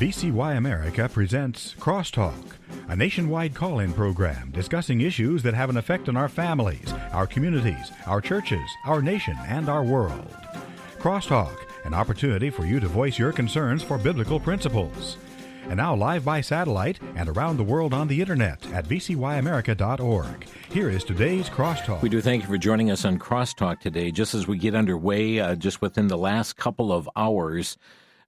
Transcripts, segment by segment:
VCY America presents Crosstalk, a nationwide call-in program discussing issues that have an effect on our families, our communities, our churches, our nation, and our world. Crosstalk, an opportunity for you to voice your concerns for biblical principles. And now live by satellite and around the world on the internet at vcyamerica.org. Here is today's Crosstalk. We do thank you for joining us on Crosstalk today. Just as we get underway, just within the last couple of hours,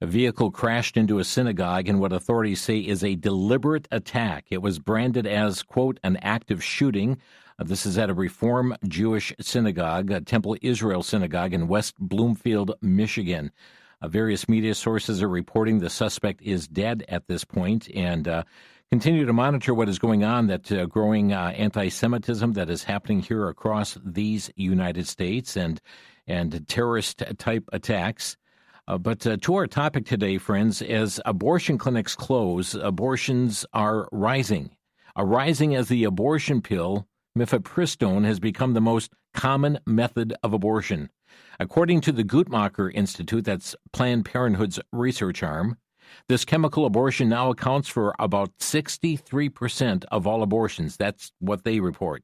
a vehicle crashed into a synagogue in what authorities say is a deliberate attack. It was branded as, quote, an active shooting. This is at a Reform Jewish synagogue, a Temple Israel synagogue in West Bloomfield, Michigan. Various media sources are reporting the suspect is dead at this point, and continue to monitor what is going on, that growing anti-Semitism that is happening here across these United States and terrorist-type attacks. But to our topic today, friends, as abortion clinics close, abortions are rising. Rising as the abortion pill, Mifepristone, has become the most common method of abortion. According to the Guttmacher Institute, that's Planned Parenthood's research arm, this chemical abortion now accounts for about 63% of all abortions. That's what they report.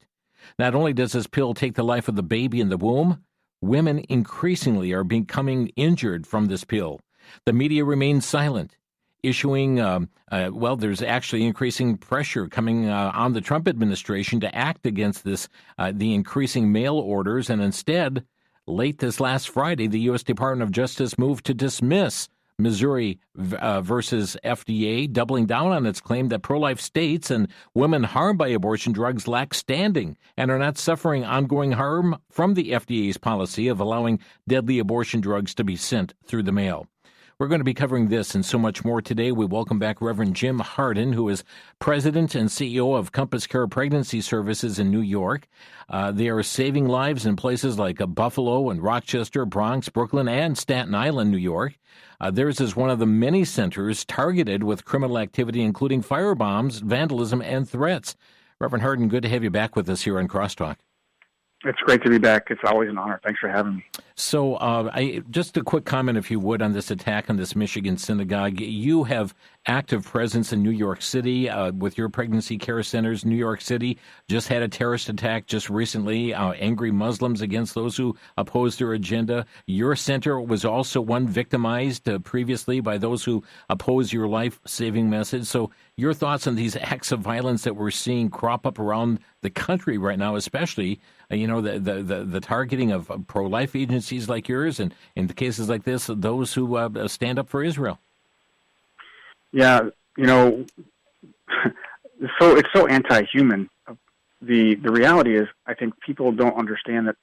Not only does this pill take the life of the baby in the womb, women increasingly are becoming injured from this pill. The media remains silent, issuing, there's actually increasing pressure coming on the Trump administration to act against this, the increasing mail orders, and instead, late this last Friday, the U.S. Department of Justice moved to dismiss Missouri versus FDA, doubling down on its claim that pro-life states and women harmed by abortion drugs lack standing and are not suffering ongoing harm from the FDA's policy of allowing deadly abortion drugs to be sent through the mail. We're going to be covering this and so much more today. We welcome back Reverend Jim Harden, who is president and CEO of CompassCare Pregnancy Services in New York. They are saving lives in places like Buffalo and Rochester, Bronx, Brooklyn, and Staten Island, New York. Theirs is one of the many centers targeted with criminal activity, including firebombs, vandalism, and threats. Reverend Harden, good to have you back with us here on Crosstalk. It's great to be back. It's always an honor. Thanks for having me. So just a quick comment, if you would, on this attack on this Michigan synagogue. You have active presence in New York City with your pregnancy care centers. New York City just had a terrorist attack just recently, angry Muslims against those who oppose their agenda. Your center was also one victimized previously by those who oppose your life-saving message. So your thoughts on these acts of violence that we're seeing crop up around the country right now, especially, the targeting of pro-life agencies like yours, and in the cases like this, those who stand up for Israel. Yeah, so it's so anti-human. The reality is, I think people don't understand that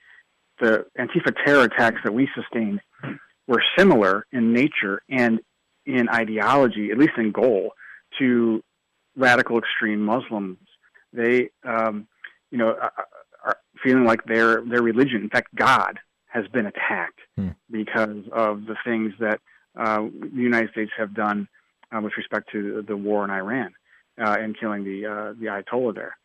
the Antifa terror attacks that we sustained were similar in nature and in ideology, at least in goal, to radical extreme Muslims. They, are feeling like their religion, in fact, God, has been attacked because of the things that the United States have done with respect to the war in Iran and killing the Ayatollah there.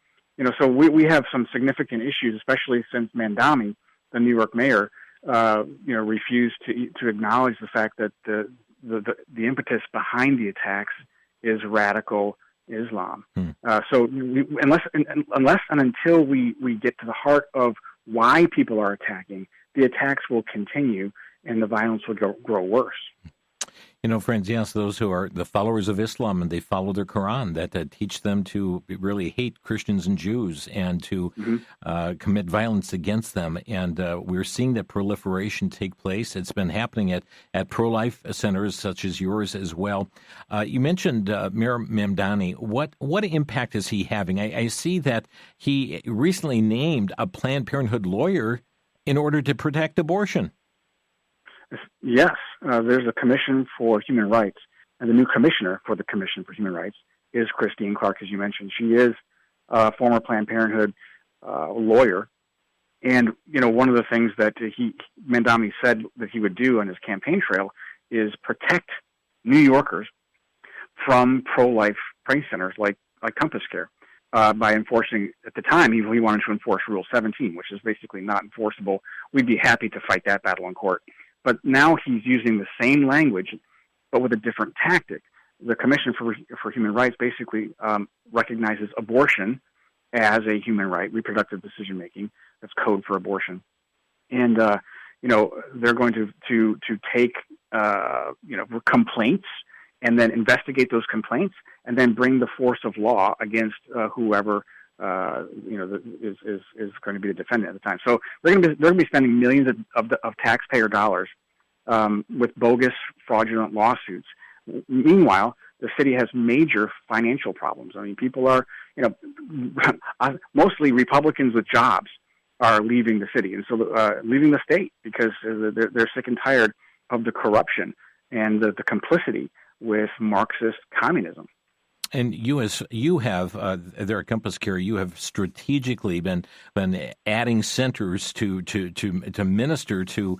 So we have some significant issues, especially since Mamdani, the New York mayor, refused to acknowledge the fact that the impetus behind the attacks is radical Islam. So unless and until we get to the heart of why people are attacking, the attacks will continue and the violence will grow worse. Friends, yes, those who are the followers of Islam and they follow their Quran that teach them to really hate Christians and Jews and to commit violence against them. And we're seeing that proliferation take place. It's been happening at pro-life centers such as yours as well. You mentioned Mayor Mamdani. What impact is he having? I see that he recently named a Planned Parenthood lawyer in order to protect abortion. Yes, there's a Commission for Human Rights, and the new commissioner for the Commission for Human Rights is Christine Clark, as you mentioned. She is a former Planned Parenthood lawyer, and one of the things that Mamdani said that he would do on his campaign trail is protect New Yorkers from pro-life pregnancy centers like CompassCare by enforcing. At the time, he wanted to enforce Rule 17, which is basically not enforceable. We'd be happy to fight that battle in court. But now he's using the same language, but with a different tactic. the Commission for Human Rights basically recognizes abortion as a human right, reproductive decision making. That's code for abortion, and they're going to take complaints and then investigate those complaints and then bring the force of law against whoever is going to be the defendant at the time. So they're going to be spending millions of taxpayer dollars with bogus, fraudulent lawsuits. Meanwhile, the city has major financial problems. I mean, people are, mostly Republicans with jobs are leaving the city, and so leaving the state because they're sick and tired of the corruption and the complicity with Marxist communism. And you have there at CompassCare, you have strategically been adding centers to minister to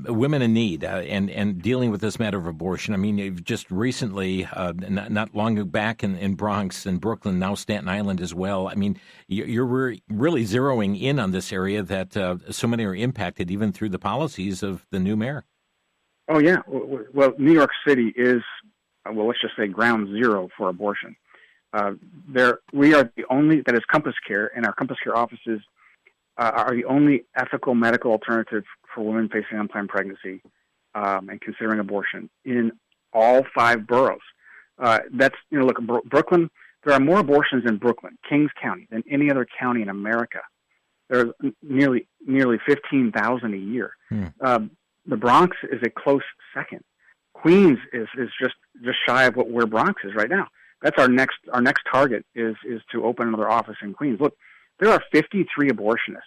women in need and dealing with this matter of abortion. I mean, you've just recently, not long back in Bronx and Brooklyn, now Staten Island as well. I mean, you're really zeroing in on this area that so many are impacted even through the policies of the new mayor. Oh, yeah. Well, New York City is, let's just say ground zero for abortion. We are the only, that is CompassCare, and our CompassCare offices are the only ethical medical alternative for women facing unplanned pregnancy and considering abortion in all 5 boroughs. Look, Brooklyn, there are more abortions in Brooklyn, Kings County, than any other county in America. There are nearly 15,000 a year. The Bronx is a close second. Queens is just shy of where Bronx is right now. That's our next target is to open another office in Queens. Look, there are 53 abortionists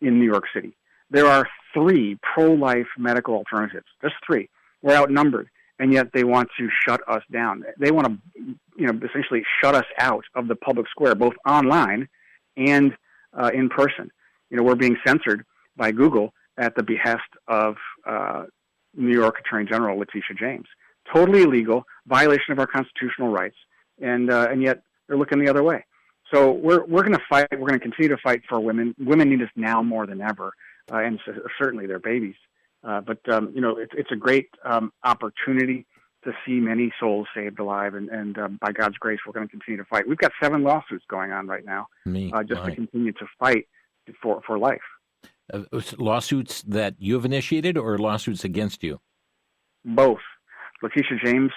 in New York City. There are 3 pro-life medical alternatives. Just 3. We're outnumbered, and yet they want to shut us down. They want to, essentially shut us out of the public square, both online and in person. We're being censored by Google at the behest of New York Attorney General Letitia James. Totally illegal, violation of our constitutional rights, and yet they're looking the other way. So we're going to fight. We're going to continue to fight for women. Women need us now more than ever, and certainly their babies. But it's a great opportunity to see many souls saved alive, and by God's grace, we're going to continue to fight. We've got 7 lawsuits going on right now, to continue to fight for life. Lawsuits that you've initiated or lawsuits against you? Both. Letitia James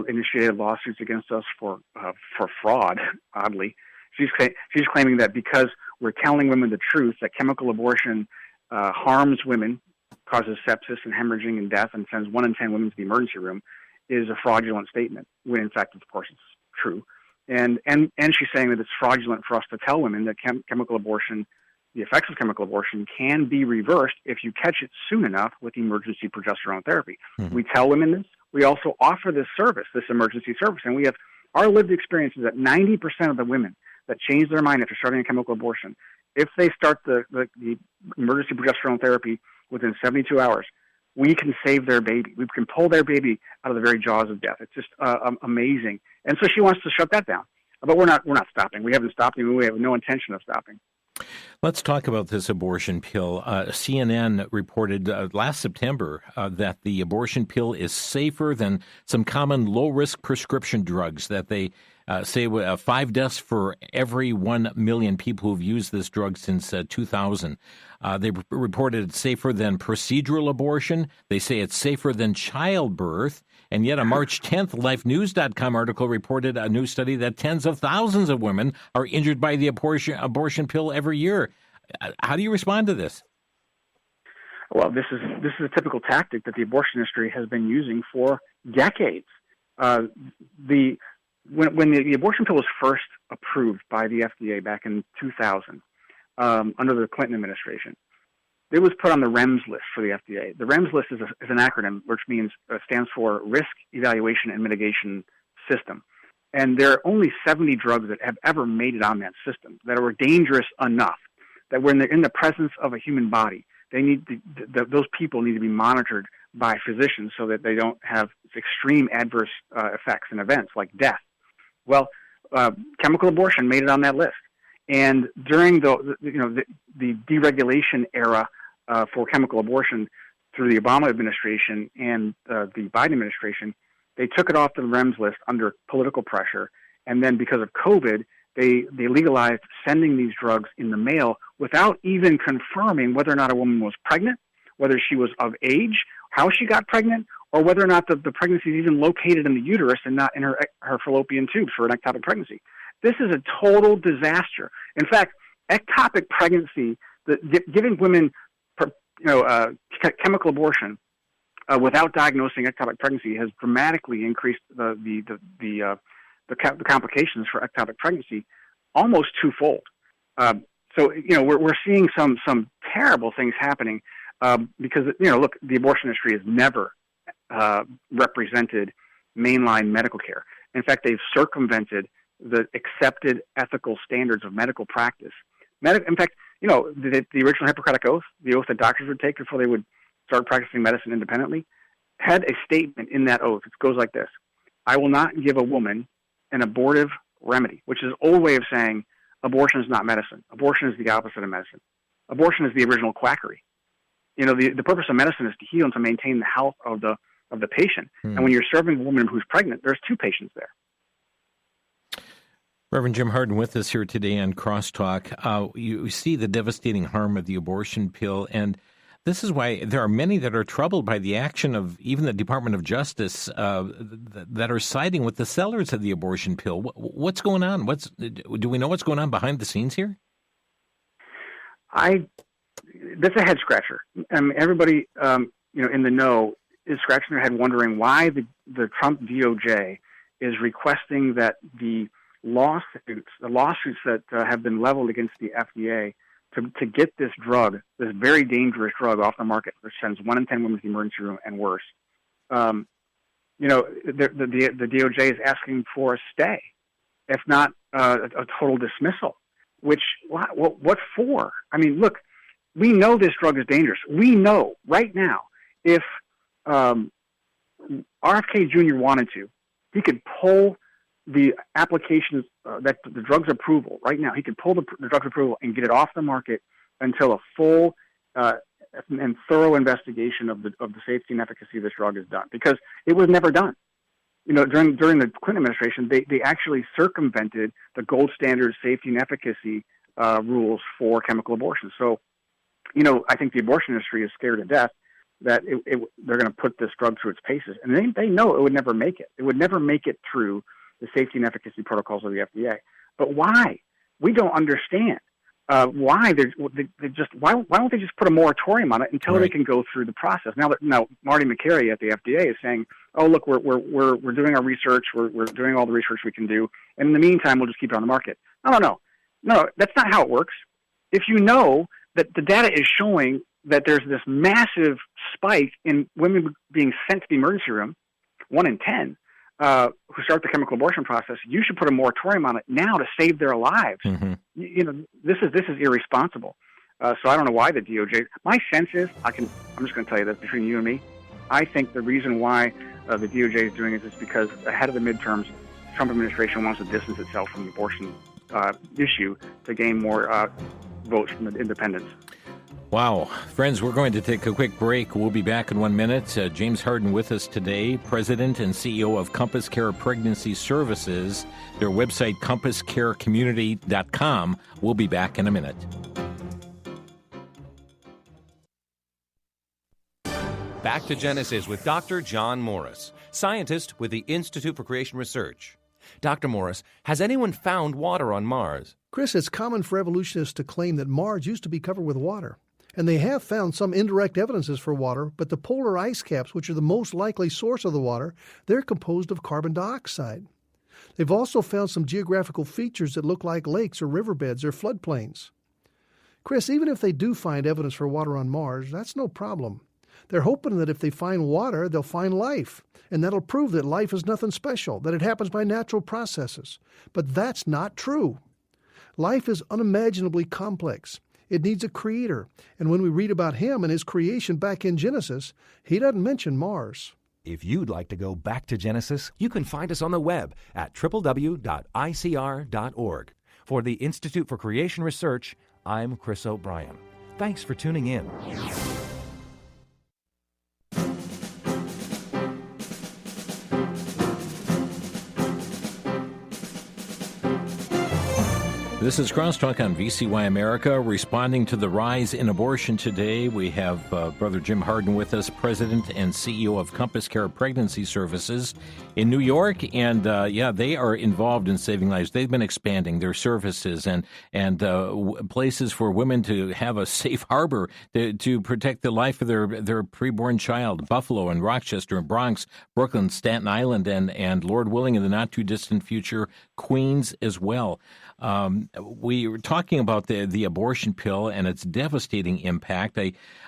initiated lawsuits against us for fraud, oddly. She's claiming that because we're telling women the truth, that chemical abortion harms women, causes sepsis and hemorrhaging and death, and sends 1 in 10 women to the emergency room, is a fraudulent statement, when in fact, of course, it's true. And she's saying that it's fraudulent for us to tell women that chemical abortion, the effects of chemical abortion, can be reversed if you catch it soon enough with emergency progesterone therapy. Mm-hmm. We tell women this. We also offer this service, this emergency service, and we have our lived experience is that 90% of the women that change their mind after starting a chemical abortion, if they start the emergency progesterone therapy within 72 hours, we can save their baby. We can pull their baby out of the very jaws of death. It's just amazing. And so she wants to shut that down. But we're not stopping. We haven't stopped, and we have no intention of stopping. Let's talk about this abortion pill. CNN reported last September that the abortion pill is safer than some common low-risk prescription drugs, that they say 5 deaths for every 1 million people who've used this drug since 2000. They reported it's safer than procedural abortion. They say it's safer than childbirth. And yet a March 10th LifeNews.com article reported a new study that tens of thousands of women are injured by the abortion pill every year. How do you respond to this? Well, this is a typical tactic that the abortion industry has been using for decades. When the abortion pill was first approved by the FDA back in 2000, under the Clinton administration, it was put on the REMS list for the FDA. The REMS list is an acronym which stands for Risk Evaluation and Mitigation System. And there are only 70 drugs that have ever made it on that system that are dangerous enough that when they're in the presence of a human body, those people need to be monitored by physicians so that they don't have extreme adverse effects and events like death. Well, chemical abortion made it on that list. And during the deregulation era for chemical abortion through the Obama administration and the Biden administration, They took it off the REMS list under political pressure, and then because of COVID, they legalized sending these drugs in the mail without even confirming whether or not a woman was pregnant, whether she was of age, how she got pregnant, or whether or not the pregnancy is even located in the uterus and not in her fallopian tubes for an ectopic pregnancy. This is a total disaster. In fact, ectopic pregnancy, giving women chemical abortion without diagnosing ectopic pregnancy has dramatically increased the complications for ectopic pregnancy almost twofold. So we're seeing some terrible things happening because look, the abortion industry has never represented mainline medical care. In fact, they've circumvented the accepted ethical standards of medical practice. In fact, the original Hippocratic Oath, the oath that doctors would take before they would start practicing medicine independently, had a statement in that oath. It goes like this: I will not give a woman an abortive remedy, which is an old way of saying abortion is not medicine. Abortion is the opposite of medicine. Abortion is the original quackery. The purpose of medicine is to heal and to maintain the health of the patient. And when you're serving a woman who's pregnant, there's two patients there. Reverend Jim Harden with us here today on Crosstalk. You see the devastating harm of the abortion pill, and this is why there are many that are troubled by the action of even the Department of Justice that are siding with the sellers of the abortion pill. What's going on? Do we know what's going on behind the scenes here? That's a head scratcher. Everybody, in the know is scratching their head, wondering why the Trump DOJ is requesting that the lawsuits that have been leveled against the FDA to get this drug, this very dangerous drug, off the market, which sends 1 in 10 women to the emergency room and worse. The DOJ is asking for a stay, if not a total dismissal. Which what for? I mean, look, we know this drug is dangerous. We know right now if RFK Jr. wanted to, he could pull the applications that the drug's approval right now. He could pull the drug's approval and get it off the market until a full and thorough investigation of the safety and efficacy of this drug is done, because it was never done. During the Clinton administration, they actually circumvented the gold standard safety and efficacy rules for chemical abortion. So, I think the abortion industry is scared to death that they're going to put this drug through its paces, and they know it would never make it. It would never make it through the safety and efficacy protocols of the FDA. But why? We don't understand why why don't they just put a moratorium on it until they can go through the process? Now Marty Makary at the FDA is saying, "Oh, look, we're doing our research. We're doing all the research we can do, and in the meantime, we'll just keep it on the market." No, that's not how it works. If you know that the data is showing that there's this massive spike in women being sent to the emergency room, 1 in 10. Who start the chemical abortion process, you should put a moratorium on it now to save their lives. Mm-hmm. This is irresponsible. So I don't know why the DOJ. My sense is, I'm just going to tell you this between you and me. I think the reason why the DOJ is doing it is because ahead of the midterms, the Trump administration wants to distance itself from the abortion issue to gain more votes from the independents. Wow. Friends, we're going to take a quick break. We'll be back in 1 minute. James Harden with us today, President and CEO of CompassCare Pregnancy Services. Their website, CompassCareCommunity.com. We'll be back in a minute. Back to Genesis with Dr. John Morris, scientist with the Institute for Creation Research. Dr. Morris, has anyone found water on Mars? Chris, it's common for evolutionists to claim that Mars used to be covered with water. And they have found some indirect evidences for water, but the polar ice caps, which are the most likely source of the water, they're composed of carbon dioxide. They've also found some geographical features that look like lakes or riverbeds or floodplains. Chris, even if they do find evidence for water on Mars, that's no problem. They're hoping that if they find water, they'll find life, and that'll prove that life is nothing special, that it happens by natural processes. But that's not true. Life is unimaginably complex. It needs a creator, and when we read about him and his creation back in Genesis, he doesn't mention Mars. If you'd like to go back to Genesis, you can find us on the web at www.icr.org. For the Institute for Creation Research, I'm Chris O'Brien. Thanks for tuning in. This is Crosstalk on VCY America. Responding to the rise in abortion today, we have Brother Jim Harden with us, President and CEO of CompassCare Pregnancy Services in New York. And they are involved in saving lives. They've been expanding their services and places for women to have a safe harbor to protect the life of their preborn child. Buffalo and Rochester and Bronx, Brooklyn, Staten Island, and Lord willing, in the not too distant future, Queens as well. We were talking about the abortion pill and its devastating impact.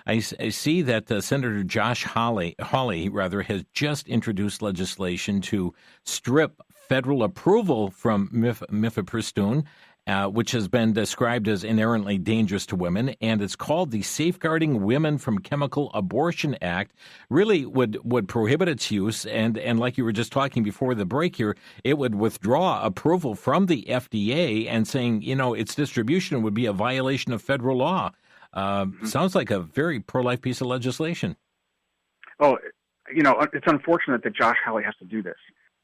I see that Senator Josh Hawley has just introduced legislation to strip federal approval from Mifepristone, which has been described as inherently dangerous to women, and it's called the Safeguarding Women from Chemical Abortion Act. Really would prohibit its use, and like you were just talking before the break here, it would withdraw approval from the FDA and saying, its distribution would be a violation of federal law. Sounds like a very pro-life piece of legislation. Oh, it's unfortunate that Josh Hawley has to do this.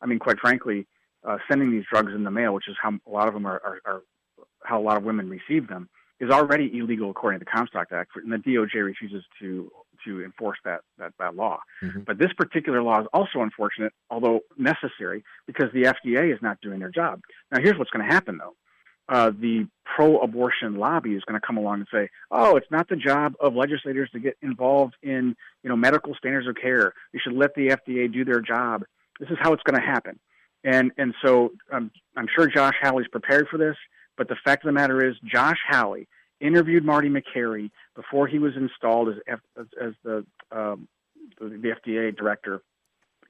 I mean, quite frankly, sending these drugs in the mail, which is how a lot of them are how a lot of women receive them, is already illegal according to the Comstock Act, and the DOJ refuses to enforce that law. Mm-hmm. But this particular law is also unfortunate, although necessary, because the FDA is not doing their job. Now, here's what's going to happen, though. The pro-abortion lobby is going to come along and say, "Oh, it's not the job of legislators to get involved in, medical standards of care. You should let the FDA do their job." This is how it's going to happen. And so I'm sure Josh Hawley's prepared for this, but the fact of the matter is Josh Hawley interviewed Marty McCary before he was installed as the FDA director,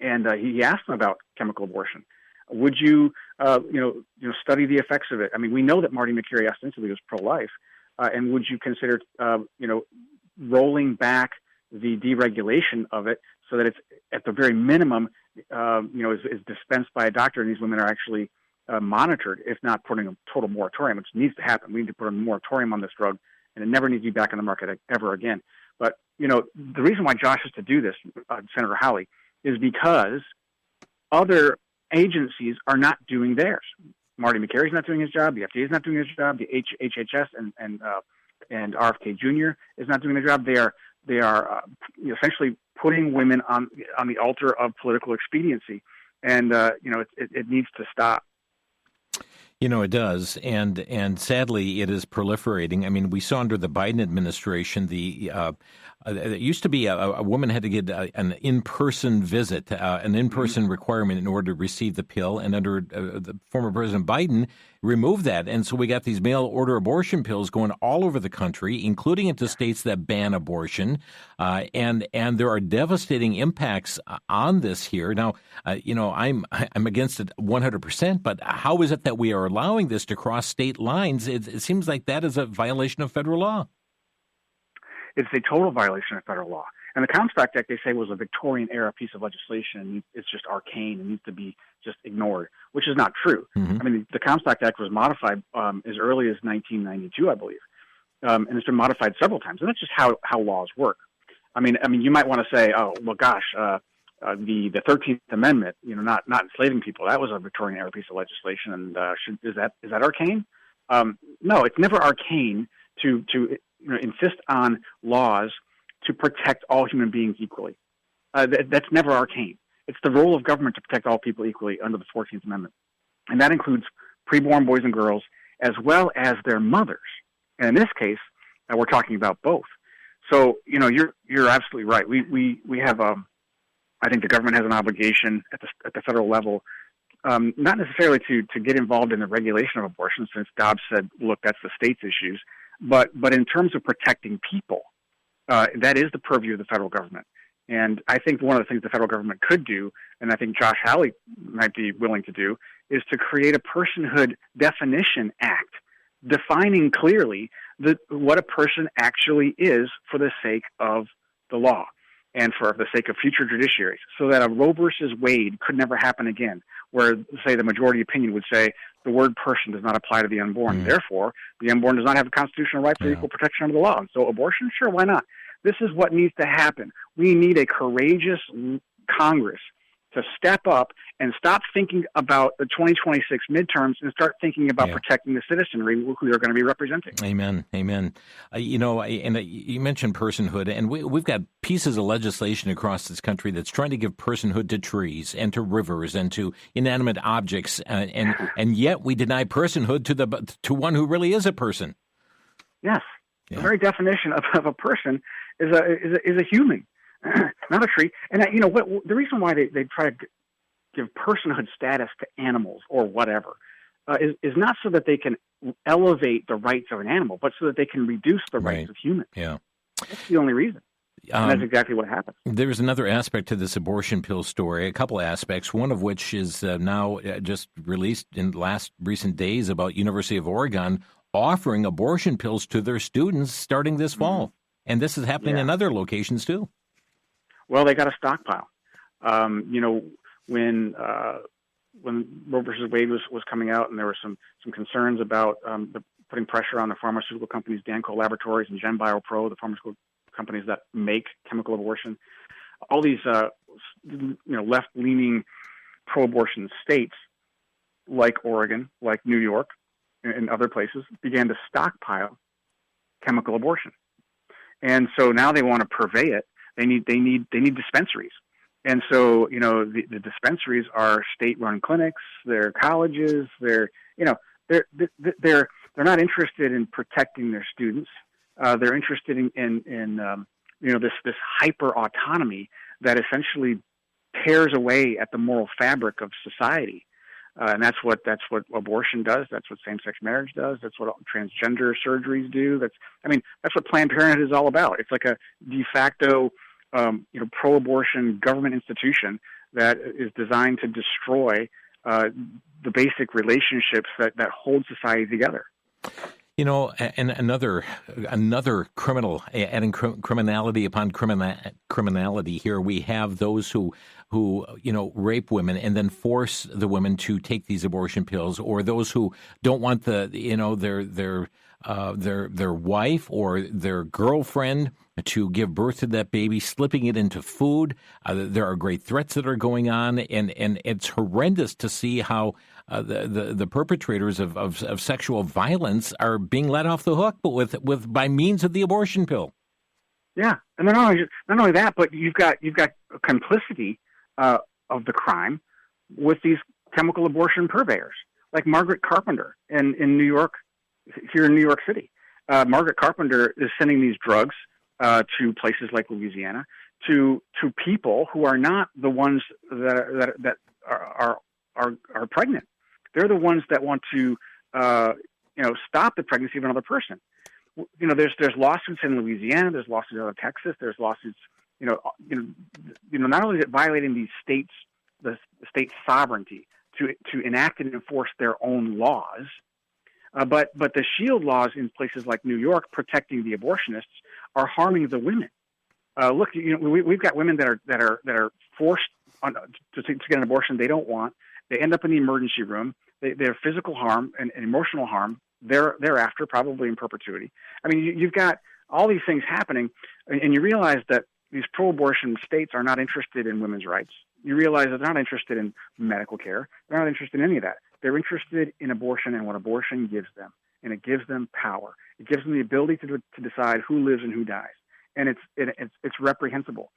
and he asked him about chemical abortion. Would you, study the effects of it? I mean, we know that Marty McCary ostensibly was pro-life, and would you consider, rolling back the deregulation of it so that it's at the very minimum, is dispensed by a doctor, and these women are actually monitored, if not putting a total moratorium, which needs to happen. We need to put a moratorium on this drug, and it never needs to be back on the market ever again. But, the reason why Josh has to do this, Senator Hawley, is because other agencies are not doing theirs. Marty McCary's not doing his job. The FDA is not doing his job. The HHS and RFK Jr. is not doing their job. They are essentially putting women on the altar of political expediency, and it needs to stop. It does, and sadly, it is proliferating. I mean, we saw under the Biden administration, it used to be a woman had to get an in-person visit, an in-person requirement in order to receive the pill, and under the former President Biden removed that, and so we got these mail-order abortion pills going all over the country, including into states that ban abortion, and there are devastating impacts on this here. Now, I'm against it 100%, but how is it that we are allowing this to cross state lines? It seems like that is a violation of federal law. It's a total violation of federal law. And the Comstock Act, they say, was a Victorian-era piece of legislation, and it's just arcane and needs to be just ignored, which is not true. Mm-hmm. I mean, the Comstock Act was modified as early as 1992, I believe, and it's been modified several times. And that's just how laws work. I mean, you might want to say, oh, well, gosh, the 13th Amendment, not enslaving people, that was a Victorian-era piece of legislation, and is that arcane? No, it's never arcane to insist on laws to protect all human beings equally. That's never arcane. It's the role of government to protect all people equally under the 14th Amendment. And that includes preborn boys and girls as well as their mothers. And in this case, we're talking about both. So, you're absolutely right. We have, I think the government has an obligation at the federal level, not necessarily to get involved in the regulation of abortion, since Dobbs said, look, that's the state's issues, but in terms of protecting people, that is the purview of the federal government. And I think one of the things the federal government could do, and I think Josh Hawley might be willing to do, is to create a personhood definition act, defining clearly what a person actually is for the sake of the law and for the sake of future judiciaries, so that a Roe versus Wade could never happen again, where, say, the majority opinion would say the word person does not apply to the unborn. Mm. Therefore, the unborn does not have a constitutional right for equal protection under the law. And so abortion, sure, why not? This is what needs to happen. We need a courageous Congress to step up and stop thinking about the 2026 midterms and start thinking about protecting the citizenry who they're going to be representing. Amen. Amen. You mentioned personhood, and we've got pieces of legislation across this country that's trying to give personhood to trees and to rivers and to inanimate objects, and yet we deny personhood to one who really is a person. Yes. The very definition of a person is a human, not a tree. And the reason why they try to give personhood status to animals or whatever is not so that they can elevate the rights of an animal, but so that they can reduce the rights of humans. Yeah, that's the only reason. And that's exactly what happens. There's another aspect to this abortion pill story, a couple of aspects, one of which is now just released in recent days about University of Oregon offering abortion pills to their students starting this fall. And this is happening in other locations too. Well, they got a stockpile. When Roe versus Wade was coming out, and there were some concerns about putting pressure on the pharmaceutical companies, Danco Laboratories and Gen Biopro, the pharmaceutical companies that make chemical abortion, all these left-leaning pro-abortion states like Oregon, like New York, and other places began to stockpile chemical abortion, and so now they want to purvey it. They need dispensaries, and so the dispensaries are state-run clinics. They're colleges. They're not interested in protecting their students. They're interested in this hyper autonomy that essentially tears away at the moral fabric of society. And that's what abortion does. That's what same-sex marriage does. That's what transgender surgeries do. That's what Planned Parenthood is all about. It's like a de facto, pro-abortion government institution that is designed to destroy the basic relationships that hold society together. And another criminal, adding criminality upon criminality here, we have those who rape women and then force the women to take these abortion pills, or those who don't want their wife or their girlfriend to give birth to that baby, slipping it into food. There are great threats that are going on, and it's horrendous to see how the perpetrators of sexual violence are being let off the hook, but by means of the abortion pill. Yeah, and not only that, but you've got complicity of the crime with these chemical abortion purveyors, like Margaret Carpenter in New York, here in New York City. Margaret Carpenter is sending these drugs to places like Louisiana to people who are not the ones that are pregnant. They're the ones that want to stop the pregnancy of another person. There's lawsuits in Louisiana. There's lawsuits out of Texas. There's lawsuits. Not only is it violating the state's sovereignty to enact and enforce their own laws, but the shield laws in places like New York protecting the abortionists are harming the women. Look, we've got women that are forced to get an abortion they don't want. They end up in the emergency room. Their physical harm and emotional harm thereafter, probably in perpetuity. I mean, you've got all these things happening, and you realize that these pro-abortion states are not interested in women's rights. You realize that they're not interested in medical care. They're not interested in any of that. They're interested in abortion and what abortion gives them, and it gives them power. It gives them the ability to decide who lives and who dies, and it's reprehensible.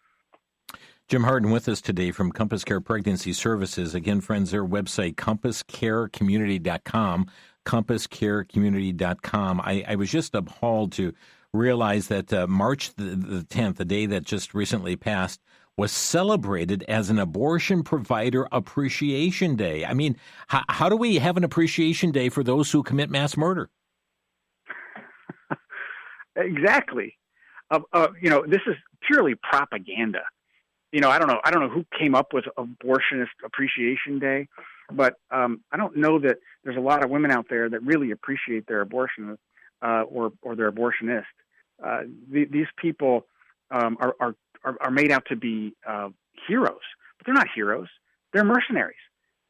Jim Harden with us today from CompassCare Pregnancy Services. Again, friends, their website, CompassCareCommunity.com, CompassCareCommunity.com. I was just appalled to realize that March the 10th, the day that just recently passed, was celebrated as an Abortion Provider Appreciation Day. I mean, how do we have an appreciation day for those who commit mass murder? Exactly. This is purely propaganda. I don't know who came up with Abortionist Appreciation Day, but I don't know that there's a lot of women out there that really appreciate their abortionist or their abortionist. These people are made out to be heroes, but they're not heroes. They're mercenaries.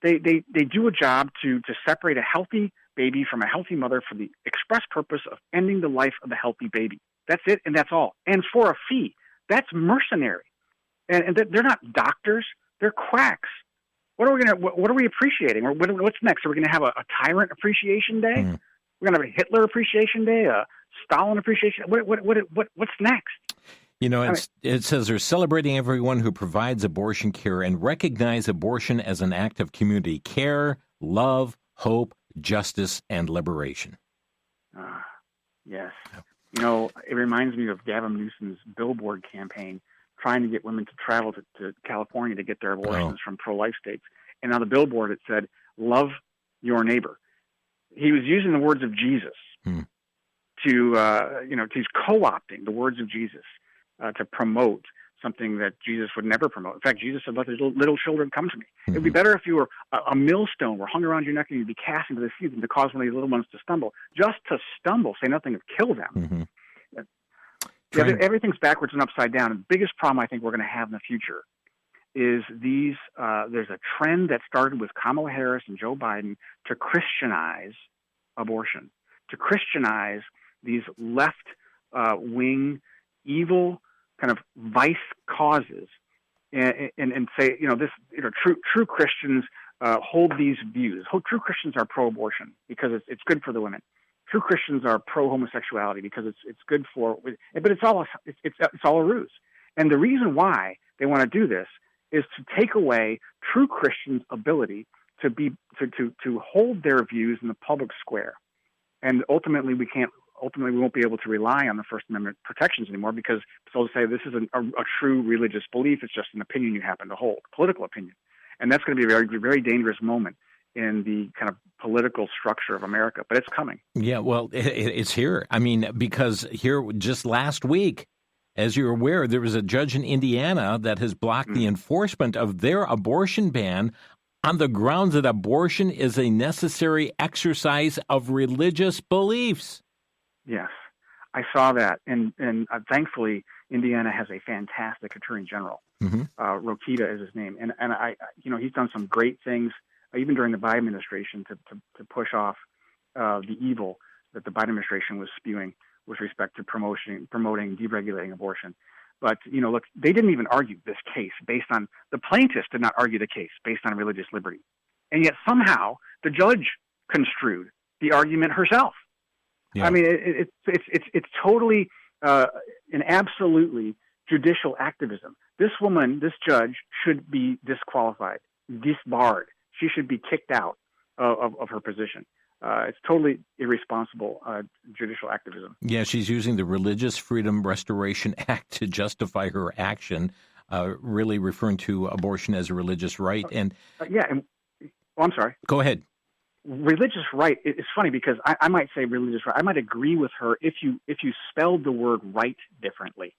They do a job to separate a healthy baby from a healthy mother for the express purpose of ending the life of the healthy baby. That's it, and that's all. And for a fee. That's mercenary. And they're not doctors. They're quacks. What are we appreciating? What's next? Are we going to have a tyrant appreciation day? We're going to have a Hitler appreciation day, a Stalin appreciation. What's next? You know, it says they're celebrating everyone who provides abortion care and recognize abortion as an act of community care, love, hope, justice, and liberation. Yes. You know, it reminds me of Gavin Newsom's billboard campaign trying to get women to travel to California to get their abortions from pro-life states. And on the billboard it said, love your neighbor. He was using the words of Jesus he's co-opting the words of Jesus to promote something that Jesus would never promote. In fact, Jesus said, let the little children come to me. It would be better if you were a millstone were hung around your neck and you'd be cast into the sea than to cause one of these little ones to stumble. Just to stumble, say nothing of kill them. Everything's backwards and upside down. And the biggest problem I think we're going to have in the future is there's a trend that started with Kamala Harris and Joe Biden to Christianize abortion, to Christianize these left-wing, evil kind of vice causes, and say, true Christians hold these views. True Christians are pro-abortion because it's good for the women. True Christians are pro-homosexuality because it's good for, but it's all a ruse. And the reason why they want to do this is to take away true Christians' ability to hold their views in the public square. And ultimately we won't be able to rely on the First Amendment protections anymore because they'll say this is a true religious belief. It's just an opinion you happen to hold, political opinion. And that's going to be a very, very dangerous moment in the kind of political structure of America, but it's coming. Yeah, well, it's here. I mean, because here just last week, as you're aware, there was a judge in Indiana that has blocked the enforcement of their abortion ban on the grounds that abortion is a necessary exercise of religious beliefs. Yes, I saw that, and thankfully Indiana has a fantastic attorney general. Rokita is his name, and I he's done some great things even during the Biden administration to push off the evil that the Biden administration was spewing with respect to promoting, deregulating abortion. But look, they didn't even argue this case based on the plaintiffs did not argue the case based on religious liberty, and yet somehow the judge construed the argument herself. Yeah. I mean, it's totally and absolutely judicial activism. This woman, this judge, should be disqualified, disbarred. She should be kicked out of her position. It's totally irresponsible judicial activism. Yeah, she's using the Religious Freedom Restoration Act to justify her action, really referring to abortion as a religious right. I'm sorry. Go ahead. Religious right. It's funny because I might say religious right. I might agree with her if you spelled the word right differently.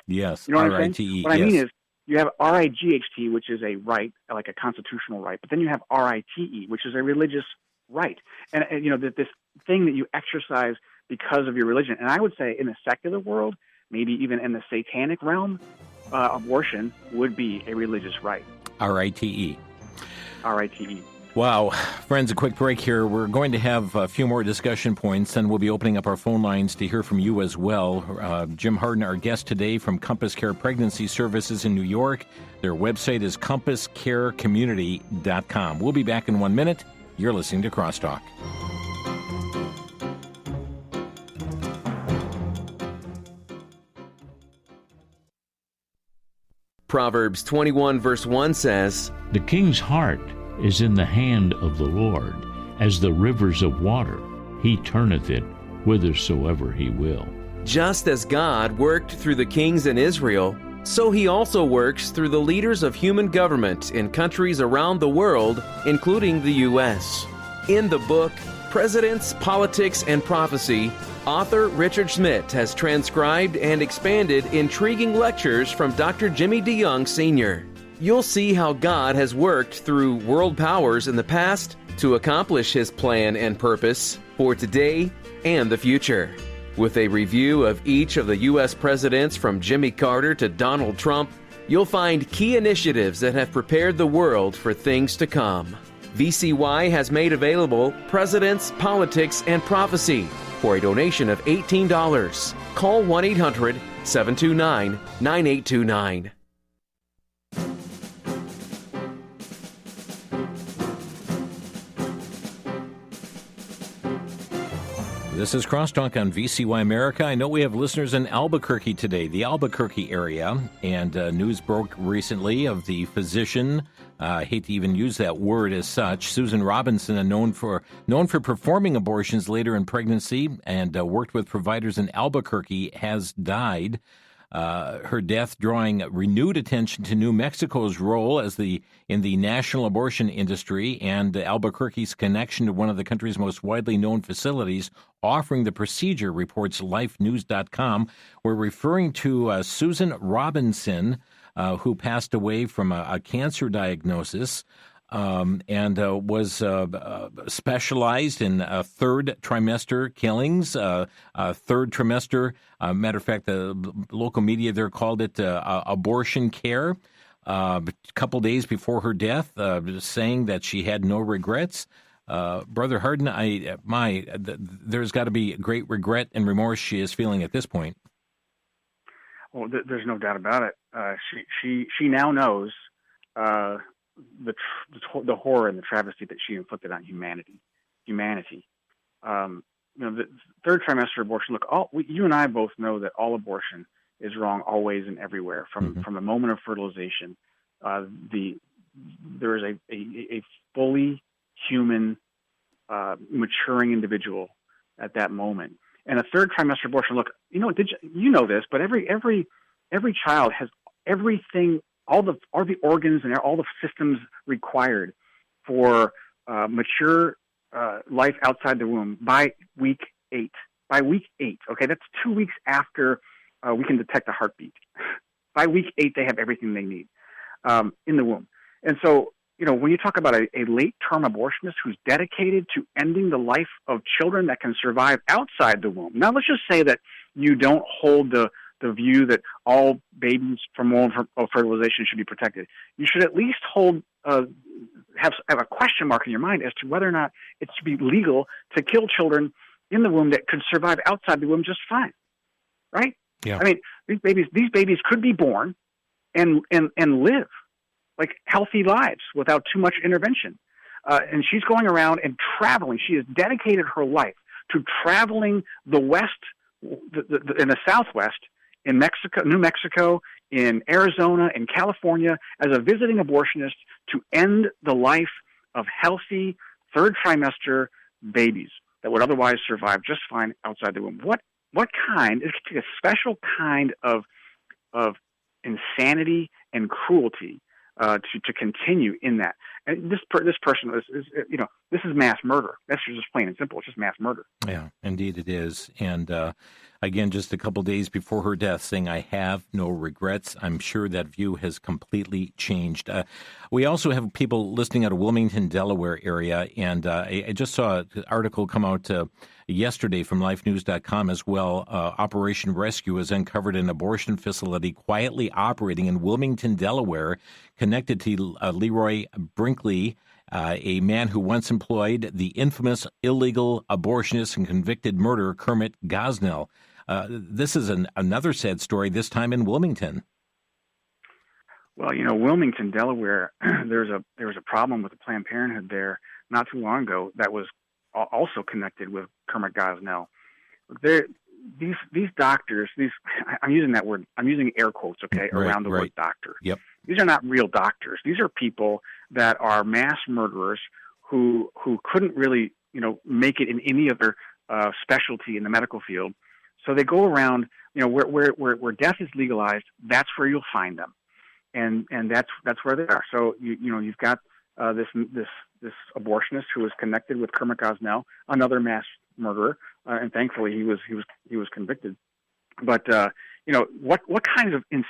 Yes. You know what I'm saying? What I mean is you have RIGHT, which is a right, like a constitutional right, but then you have RITE, which is a religious right. And this thing that you exercise because of your religion. And I would say in the secular world, maybe even in the satanic realm, abortion would be a religious right. RITE. RITE. Wow. Friends, a quick break here. We're going to have a few more discussion points, and we'll be opening up our phone lines to hear from you as well. Jim Harden, our guest today from CompassCare Pregnancy Services in New York. Their website is CompassCareCommunity.com. We'll be back in 1 minute. You're listening to Crosstalk. Proverbs 21 verse 1 says, "The king's heart is in the hand of the Lord, as the rivers of water. He turneth it whithersoever he will." Just as God worked through the kings in Israel, so he also works through the leaders of human government in countries around the world, including the U.S. In the book, Presidents, Politics, and Prophecy, author Richard Schmidt has transcribed and expanded intriguing lectures from Dr. Jimmy DeYoung Sr. You'll see how God has worked through world powers in the past to accomplish his plan and purpose for today and the future. With a review of each of the U.S. presidents from Jimmy Carter to Donald Trump, you'll find key initiatives that have prepared the world for things to come. VCY has made available Presidents, Politics, and Prophecy for a donation of $18. Call 1-800-729-9829. This is Crosstalk on VCY America. I know we have listeners in Albuquerque today, the Albuquerque area, and news broke recently of the physician. I hate to even use that word as such. Susan Robinson, known for performing abortions later in pregnancy and worked with providers in Albuquerque, has died. Her death drawing renewed attention to New Mexico's role in the national abortion industry and Albuquerque's connection to one of the country's most widely known facilities offering the procedure, reports LifeNews.com. We're referring to Susan Robinson, who passed away from a cancer diagnosis. And was specialized in third trimester killings, third trimester. Matter of fact, the local media there called it abortion care. A couple days before her death, saying that she had no regrets. Brother Harden, there's got to be great regret and remorse she is feeling at this point. Well, there's no doubt about it. She now knows the horror and the travesty that she inflicted on humanity. The third trimester abortion. Look, you and I both know that all abortion is wrong, always and everywhere. From the moment of fertilization, there is a fully human, maturing individual at that moment. And a third trimester abortion. Look, you know this, but every child has everything. All the organs and all the systems required for mature life outside the womb by week 8. By week 8, okay, that's 2 weeks after we can detect a heartbeat. By week 8, they have everything they need in the womb. And so, when you talk about a late-term abortionist who's dedicated to ending the life of children that can survive outside the womb. Now, let's just say that you don't hold the view that all babies from moment of fertilization should be protected. You should at least have a question mark in your mind as to whether or not it should be legal to kill children in the womb that could survive outside the womb just fine, right? Yeah. I mean, these babies could be born and live like healthy lives without too much intervention. And she's going around and traveling. She has dedicated her life to traveling the West, in the Southwest, in Mexico, New Mexico, in Arizona, in California, as a visiting abortionist to end the life of healthy third trimester babies that would otherwise survive just fine outside the womb. What kind? It's a special kind of insanity and cruelty to continue in that. And this person is this is mass murder. That's just plain and simple. It's just mass murder. Yeah, indeed it is. And again, just a couple days before her death, saying, "I have no regrets." I'm sure that view has completely changed. We also have people listening out of Wilmington, Delaware area, and I just saw an article come out yesterday from LifeNews.com as well. Operation Rescue has uncovered an abortion facility quietly operating in Wilmington, Delaware, connected to Leroy Brinkley, a man who once employed the infamous illegal abortionist and convicted murderer Kermit Gosnell. This is another sad story, this time in Wilmington. Well, Wilmington, Delaware, there was a problem with the Planned Parenthood there not too long ago that was also connected with Kermit Gosnell. These doctors, I'm using that word, I'm using air quotes, okay, around the word doctor. Yep. These are not real doctors. These are people that are mass murderers who couldn't really, make it in any other specialty in the medical field. So they go around, where death is legalized, that's where you'll find them. And that's where they are. So you've got this abortionist who was connected with Kermit Gosnell, another mass murderer, and thankfully he was convicted. But what kind of a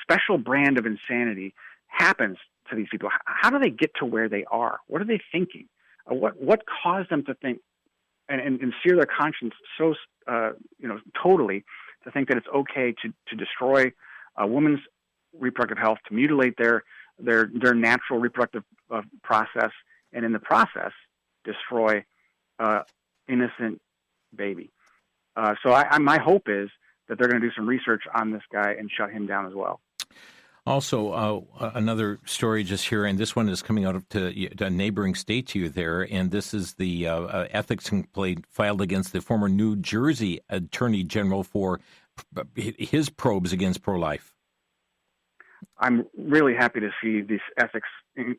special brand of insanity happens to these people? How do they get to where they are? What are they thinking? What caused them to think and sear their conscience so totally to think that it's okay to destroy a woman's reproductive health, to mutilate their natural reproductive process, and in the process destroy innocent baby. So my hope is that they're going to do some research on this guy and shut him down as well. Also, another story just here, and this one is coming out of a neighboring state to you there, and this is the ethics complaint filed against the former New Jersey Attorney General for his probes against pro-life. I'm really happy to see this ethics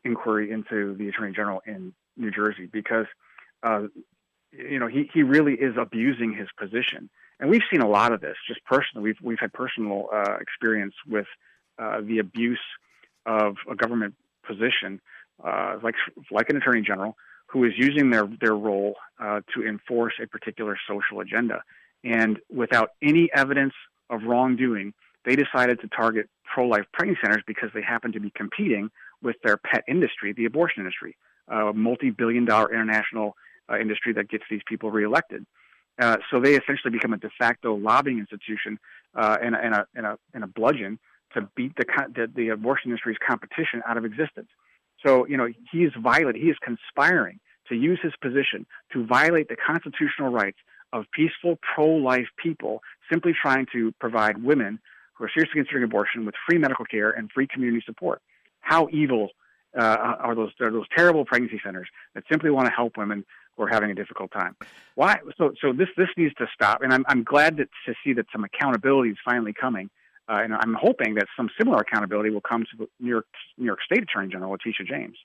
inquiry into the Attorney General in New Jersey because, he really is abusing his position. And we've seen a lot of this just personally. We've had personal experience with the abuse of a government position, like an Attorney General, who is using their role to enforce a particular social agenda. And without any evidence of wrongdoing, they decided to target pro-life pregnancy centers because they happen to be competing with their pet industry, the abortion industry, a multi-billion-dollar international industry that gets these people reelected. So they essentially become a de facto lobbying institution and a bludgeon to beat the abortion industry's competition out of existence. So, he is conspiring to use his position to violate the constitutional rights of peaceful pro-life people simply trying to provide women who are seriously considering abortion with free medical care and free community support. How evil are those terrible pregnancy centers that simply want to help women who are having a difficult time? Why? So this needs to stop, and I'm glad to see that some accountability is finally coming. And I'm hoping that some similar accountability will come to the New York State Attorney General, Letitia James.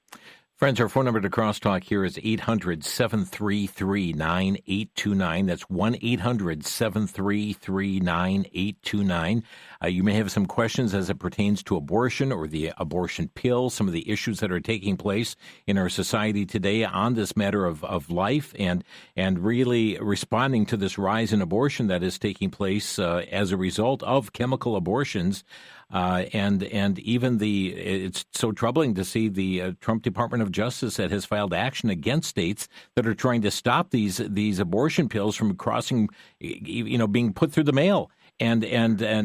Friends, our phone number to Crosstalk here is 800-733-9829. That's 1-800-733-9829. You may have some questions as it pertains to abortion or the abortion pill, some of the issues that are taking place in our society today on this matter of life and really responding to this rise in abortion that is taking place as a result of chemical abortions. And even it's so troubling to see the Trump Department of Justice that has filed action against states that are trying to stop these abortion pills from crossing, being put through the mail and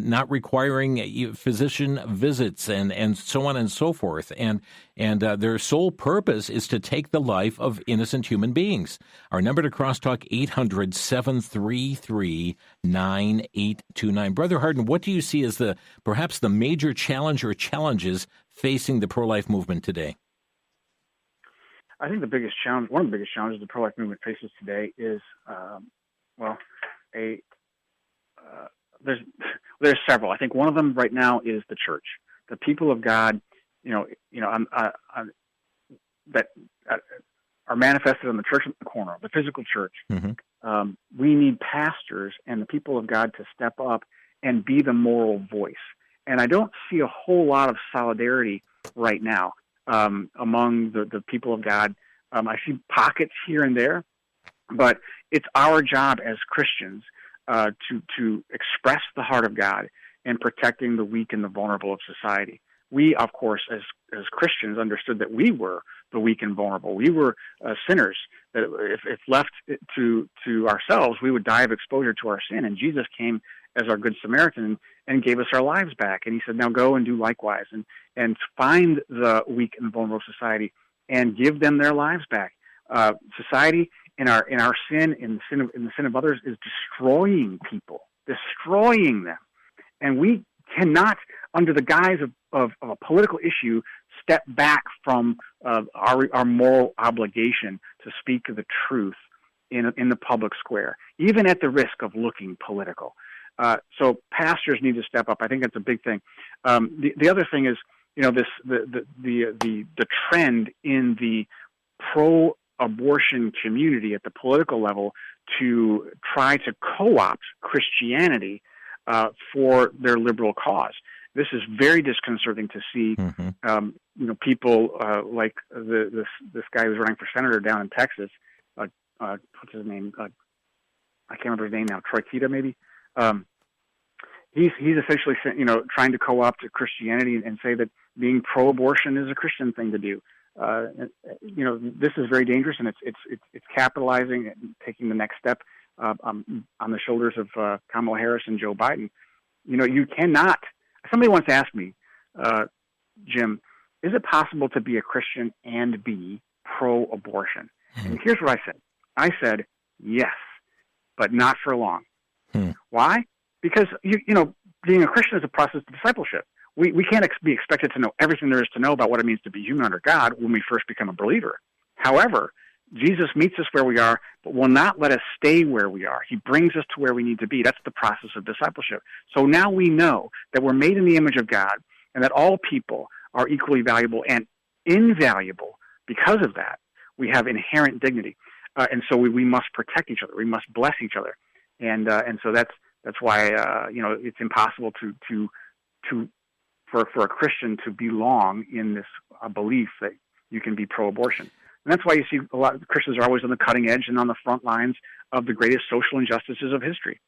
not requiring physician visits and so on and so forth. And their sole purpose is to take the life of innocent human beings. Our number to Crosstalk, 800-733-9829. Brother Harden, what do you see as perhaps the major challenge or challenges facing the pro-life movement today? I think one of the biggest challenges the pro-life movement faces today is, there's several. I think one of them right now is the church, the people of God, that are manifested in the church in the corner, the physical church. Mm-hmm. We need pastors and the people of God to step up and be the moral voice. And I don't see a whole lot of solidarity right now among the people of God. I see pockets here and there, but it's our job as Christians to express the heart of God in protecting the weak and the vulnerable of society. We, of course, as Christians, understood that we were the weak and vulnerable. We were sinners, that if left to ourselves, we would die of exposure to our sin. And Jesus came as our Good Samaritan and gave us our lives back. And he said, now go and do likewise and find the weak and vulnerable society and give them their lives back. Society in our sin, in the sin of others, is destroying people, destroying them. And we cannot, under the guise of a political issue, step back from our moral obligation to speak the truth in the public square, even at the risk of looking political. So pastors need to step up. I think that's a big thing. The other thing is, the trend in the pro-abortion community at the political level to try to co-opt Christianity for their liberal cause. This is very disconcerting to see. Mm-hmm. People like this guy who's running for senator down in Texas. What's his name? I can't remember his name now. Troy Kita, maybe. He's essentially trying to co-opt Christianity and say that being pro-abortion is a Christian thing to do. This is very dangerous, and it's capitalizing and taking the next step on the shoulders of Kamala Harris and Joe Biden. You cannot. Somebody once asked me, Jim, is it possible to be a Christian and be pro-abortion? And here's what I said. I said, yes, but not for long. Why? Because, being a Christian is a process of discipleship. we can't be expected to know everything there is to know about what it means to be human under God when we first become a believer. However, Jesus meets us where we are, but will not let us stay where we are. He brings us to where we need to be. That's the process of discipleship. So now we know that we're made in the image of God and that all people are equally valuable and invaluable. Because of that, we have inherent dignity. And so we must protect each other. We must bless each other. And so that's why, it's impossible for a Christian to belong in this belief that you can be pro-abortion. And that's why you see a lot of Christians are always on the cutting edge and on the front lines of the greatest social injustices of history.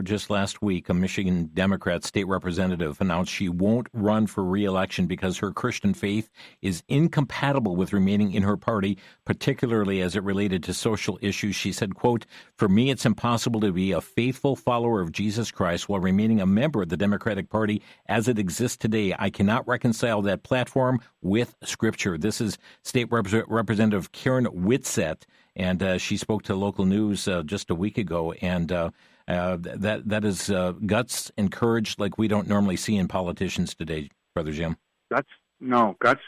Just last week, a Michigan Democrat state representative announced she won't run for re-election because her Christian faith is incompatible with remaining in her party, particularly as it related to social issues. She said, quote, "For me, it's impossible to be a faithful follower of Jesus Christ while remaining a member of the Democratic Party as it exists today. I cannot reconcile that platform with Scripture." This is State Representative Karen Whitsett, and she spoke to local news just a week ago, and that is guts and courage like we don't normally see in politicians today, Brother Jim. Guts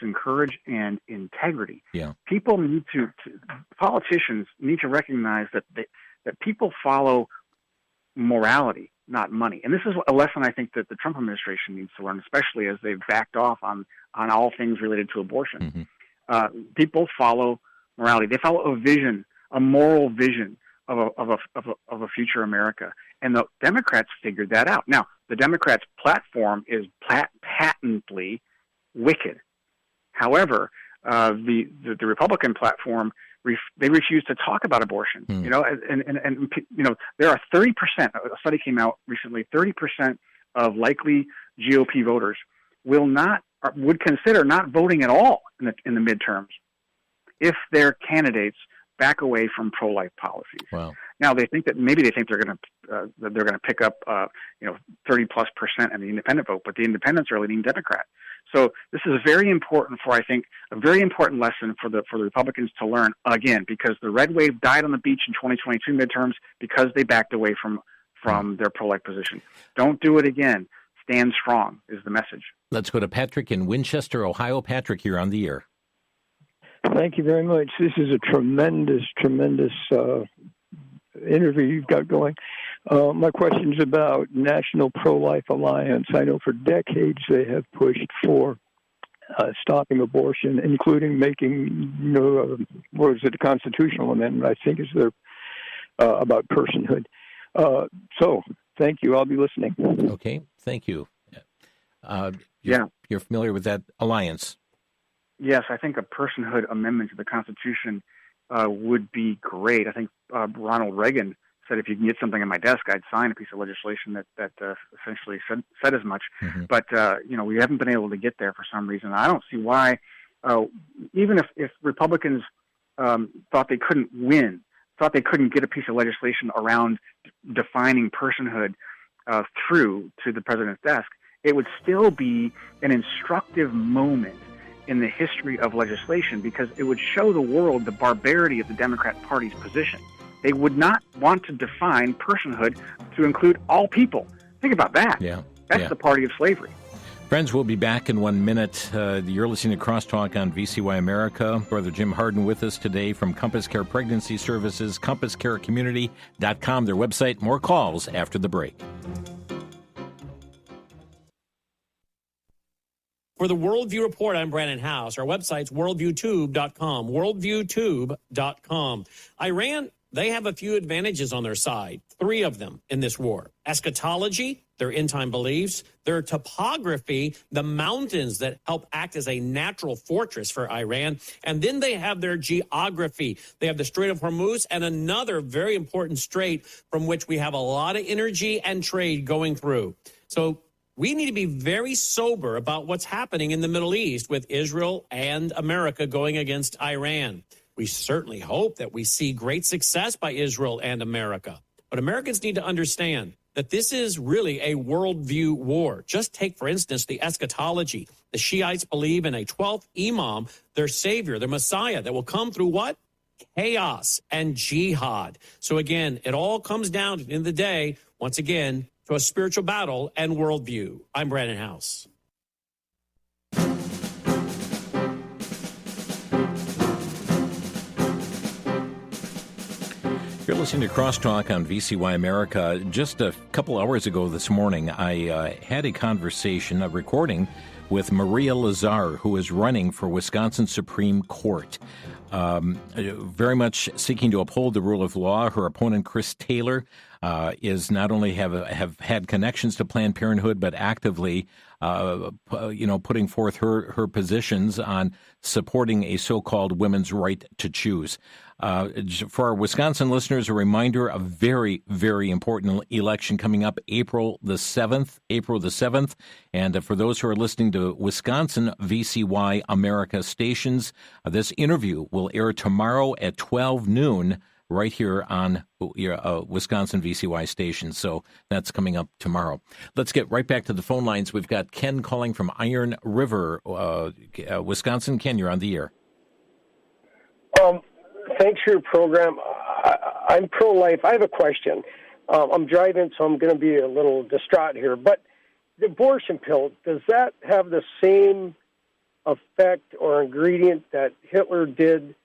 and courage and integrity. Yeah. People politicians need to recognize that people follow morality, not money. And this is a lesson I think that the Trump administration needs to learn, especially as they've backed off on all things related to abortion. Mm-hmm. People follow morality. They follow a vision, a moral vision of a future America. And the Democrats figured that out. Now, the Democrats' platform is patently wicked. However, the Republican platform, they refuse to talk about abortion. And there are 30%, a study came out recently, 30% of likely GOP voters would consider not voting at all in the midterms if their candidates back away from pro-life policies. Wow. Now they think they're going to pick up 30+% in the independent vote, but the independents are leaning Democrat. So this is very important a very important lesson for the Republicans to learn again, because the red wave died on the beach in 2022 midterms because they backed away from their pro-life position. Don't do it again. Stand strong is the message. Let's go to Patrick in Winchester, Ohio. Patrick, you're on the air. Thank you very much. This is a tremendous interview you've got going. My question is about National Pro-Life Alliance. I know for decades they have pushed for stopping abortion, including making, a constitutional amendment, I think is there, about personhood. So thank you. I'll be listening. Okay. Thank you. You're familiar with that alliance? Yes, I think a personhood amendment to the Constitution would be great. I think Ronald Reagan said, if you can get something on my desk, I'd sign a piece of legislation that essentially said as much. Mm-hmm. But, we haven't been able to get there for some reason. I don't see why, even if Republicans thought they couldn't win, thought they couldn't get a piece of legislation around defining personhood through to the president's desk, it would still be an instructive moment in the history of legislation, because it would show the world the barbarity of the Democrat Party's position. They would not want to define personhood to include all people. Think about that. That's the party of slavery. Friends, we'll be back in 1 minute. You're listening to Crosstalk on VCY America. Brother Jim Harden with us today from CompassCare Pregnancy Services, CompassCareCommunity.com, their website. More calls after the break. For the Worldview Report, I'm Brandon House. Our website's worldviewtube.com, worldviewtube.com. Iran, they have a few advantages on their side, 3 of them in this war. Eschatology, their end-time beliefs, their topography, the mountains that help act as a natural fortress for Iran, and then they have their geography. They have the Strait of Hormuz and another very important strait from which we have a lot of energy and trade going through. So we need to be very sober about what's happening in the Middle East with Israel and America going against Iran. We certainly hope that we see great success by Israel and America. But Americans need to understand that this is really a worldview war. Just take, for instance, the eschatology. The Shiites believe in a 12th imam, their savior, their Messiah, that will come through what? Chaos and jihad. So again, it all comes down, at the end of the day, once again, to a spiritual battle and worldview. I'm Brandon House. You're listening to Crosstalk on VCY America. Just a couple hours ago this morning, I had a conversation, a recording, with Maria Lazar, who is running for Wisconsin Supreme Court. Very much seeking to uphold the rule of law. Her opponent, Chris Taylor, is not only have had connections to Planned Parenthood, but actively, putting forth her positions on supporting a so-called women's right to choose. For our Wisconsin listeners, a reminder, a very, very important election coming up April the 7th. And for those who are listening to Wisconsin VCY America stations, this interview will air tomorrow at 12 noon right here on your Wisconsin VCY station. So that's coming up tomorrow. Let's get right back to the phone lines. We've got Ken calling from Iron River, Wisconsin. Ken, you're on the air. Thanks for your program. I'm pro-life. I have a question. I'm driving, so I'm going to be a little distraught here. But the abortion pill, does that have the same effect or ingredient that Hitler did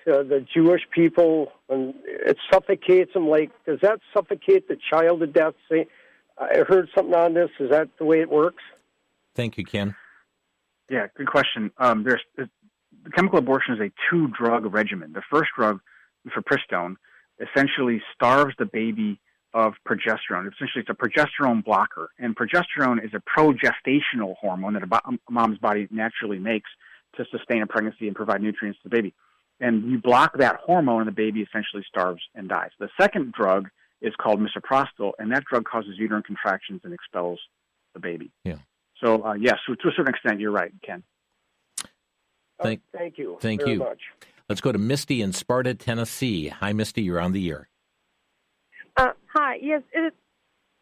to the Jewish people? And it suffocates them. Like, does that suffocate the child to death? I heard something on this. Is that the way it works? Thank you, Ken. Yeah, good question. The chemical abortion is a two-drug regimen. The first drug, Mifepristone, essentially starves the baby of progesterone. Essentially, it's a progesterone blocker, and progesterone is a progestational hormone that a mom's body naturally makes to sustain a pregnancy and provide nutrients to the baby. And you block that hormone, and the baby essentially starves and dies. The second drug is called Mifepristone, and that drug causes uterine contractions and expels the baby. Yeah. So, yes, to a certain extent, you're right, Ken. Thank you. Thank very you. much. Let's go to Misty in Sparta, Tennessee. Hi, Misty. You're on the air. Hi. Yes,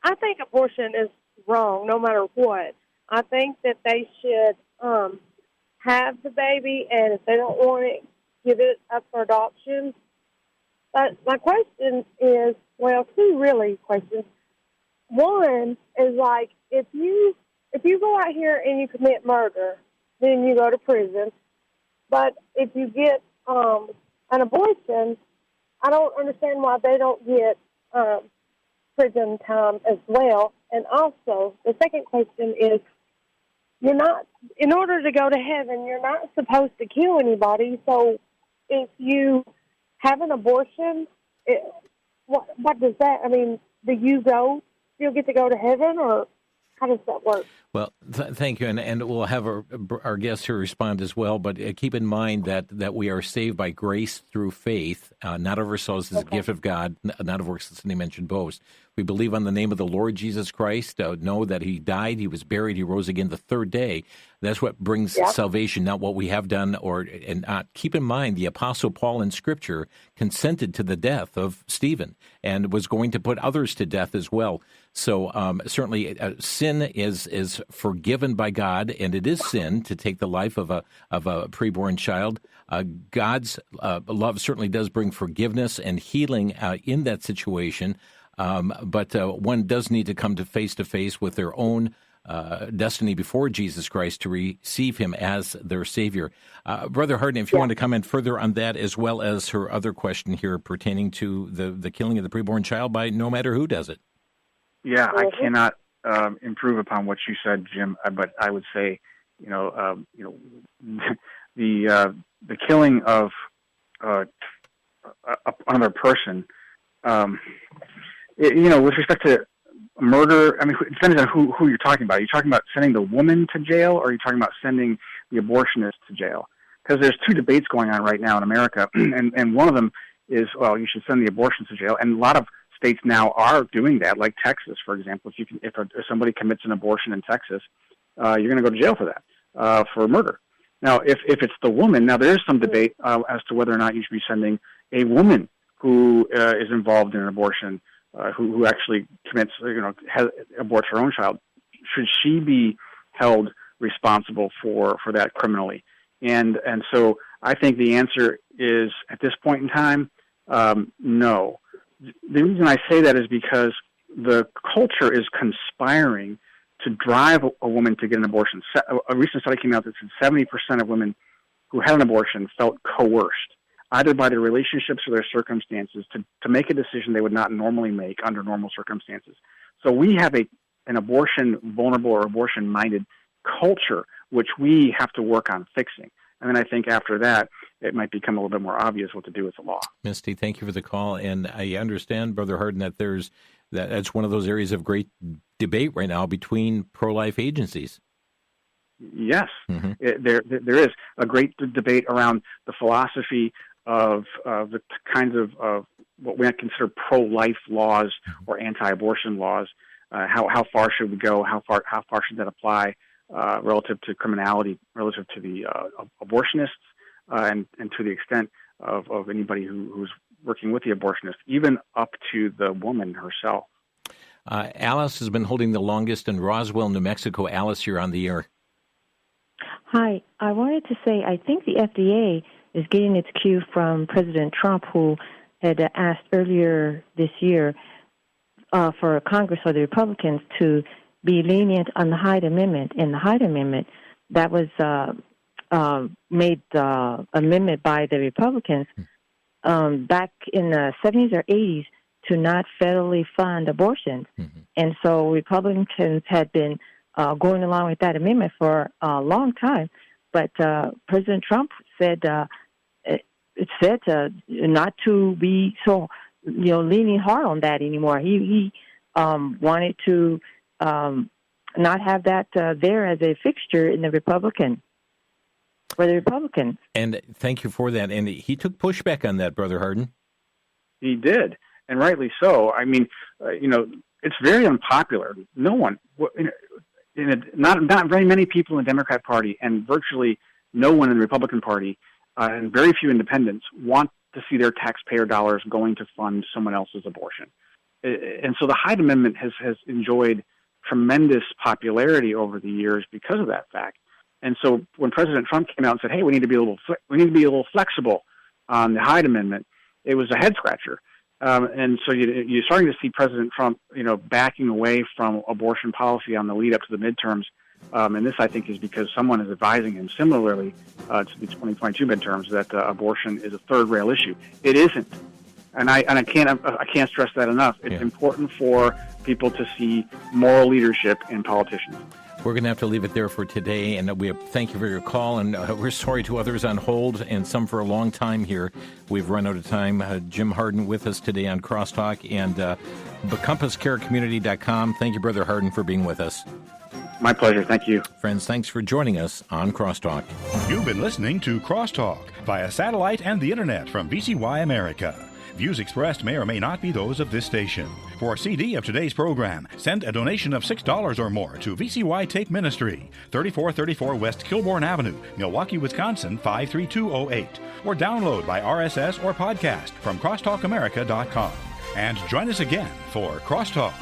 I think abortion is wrong no matter what. I think that they should have the baby, and if they don't want it, give it up for adoption. But my question is, well, two really questions. One is like, if you go out here and you commit murder, then you go to prison. But if you get an abortion, I don't understand why they don't get prison time as well. And also, the second question is, in order to go to heaven, you're not supposed to kill anybody. So if you have an abortion, what does that, I mean, do you still get to go to heaven, or how does that work? Well, thank you, and we'll have our guests here respond as well. But keep in mind that we are saved by grace through faith, not of ourselves as a gift of God, not of works, as any mentioned boast. We believe on the name of the Lord Jesus Christ, know that He died, He was buried, He rose again the third day. That's what brings salvation, not what we have done. Keep in mind, the Apostle Paul in Scripture consented to the death of Stephen and was going to put others to death as well. So certainly, sin is forgiven by God, and it is sin to take the life of a preborn child. God's love certainly does bring forgiveness and healing in that situation. But one does need to come to face with their own destiny before Jesus Christ to receive Him as their Savior. Brother Harden, if you want to comment further on that, as well as her other question here pertaining to the killing of the preborn child by no matter who does it. Yeah, I cannot improve upon what you said, Jim. But I would say, the killing of another person. With respect to murder, I mean, it depends on who you're talking about. Are you talking about sending the woman to jail, or are you talking about sending the abortionist to jail? Because there's two debates going on right now in America, and one of them is, well, you should send the abortionist to jail, and a lot of states now are doing that, like Texas, for example. If somebody commits an abortion in Texas, you're going to go to jail for that, for murder. Now, if it's the woman, now there is some debate as to whether or not you should be sending a woman who is involved in an abortion, who actually commits, aborts her own child. Should she be held responsible for that criminally? And so I think the answer is, at this point in time, no. The reason I say that is because the culture is conspiring to drive a woman to get an abortion. A recent study came out that said 70% of women who had an abortion felt coerced. either by their relationships or their circumstances, to make a decision they would not normally make under normal circumstances. So we have an abortion vulnerable or abortion minded culture, which we have to work on fixing. And then I think after that, it might become a little bit more obvious what to do with the law. Misty, thank you for the call. And I understand, Brother Harden, that that's one of those areas of great debate right now between pro-life agencies. Yes, there is a great debate around the philosophy of the kinds of what we might consider pro-life laws or anti-abortion laws. How far should we go? How far should that apply relative to criminality, relative to the abortionists, and to the extent of anybody who's working with the abortionist, even up to the woman herself. Alice has been holding the longest in Roswell, New Mexico. Alice, you're on the air. Hi. I wanted to say I think the FDA is getting its cue from President Trump, who had asked earlier this year for Congress or the Republicans to be lenient on the Hyde Amendment. And the Hyde Amendment, that was made amendment by the Republicans back in the 70s or 80s to not federally fund abortions. And so Republicans had been going along with that amendment for a long time. But President Trump said not to be so, leaning hard on that anymore. He wanted to not have that there as a fixture in the Republicans. And thank you for that. And he took pushback on that, Brother Harden. He did, and rightly so. I mean, it's very unpopular. No one, not very many people in the Democrat Party, and virtually no one in the Republican Party, and very few independents want to see their taxpayer dollars going to fund someone else's abortion. And so the Hyde Amendment has enjoyed tremendous popularity over the years because of that fact. And so when President Trump came out and said, "Hey, we need to be a little flexible on the Hyde Amendment," it was a head scratcher. And so you're starting to see President Trump, backing away from abortion policy on the lead up to the midterms. And this, I think, is because someone is advising him similarly to the 2022 midterms that abortion is a third rail issue. It isn't. And I can't stress that enough. It's important for people to see moral leadership in politicians. We're going to have to leave it there for today, and thank you for your call, and we're sorry to others on hold, and some for a long time here. We've run out of time. Jim Harden with us today on Crosstalk, and CompassCareCommunity.com. Thank you, Brother Harden, for being with us. My pleasure. Thank you. Friends, thanks for joining us on Crosstalk. You've been listening to Crosstalk via satellite and the internet from VCY America. Views expressed may or may not be those of this station. For a CD of today's program, send a donation of $6 or more to VCY Take Ministry, 3434 West Kilbourne Avenue, Milwaukee, Wisconsin, 53208. Or download by RSS or podcast from crosstalkamerica.com. And join us again for Crosstalk.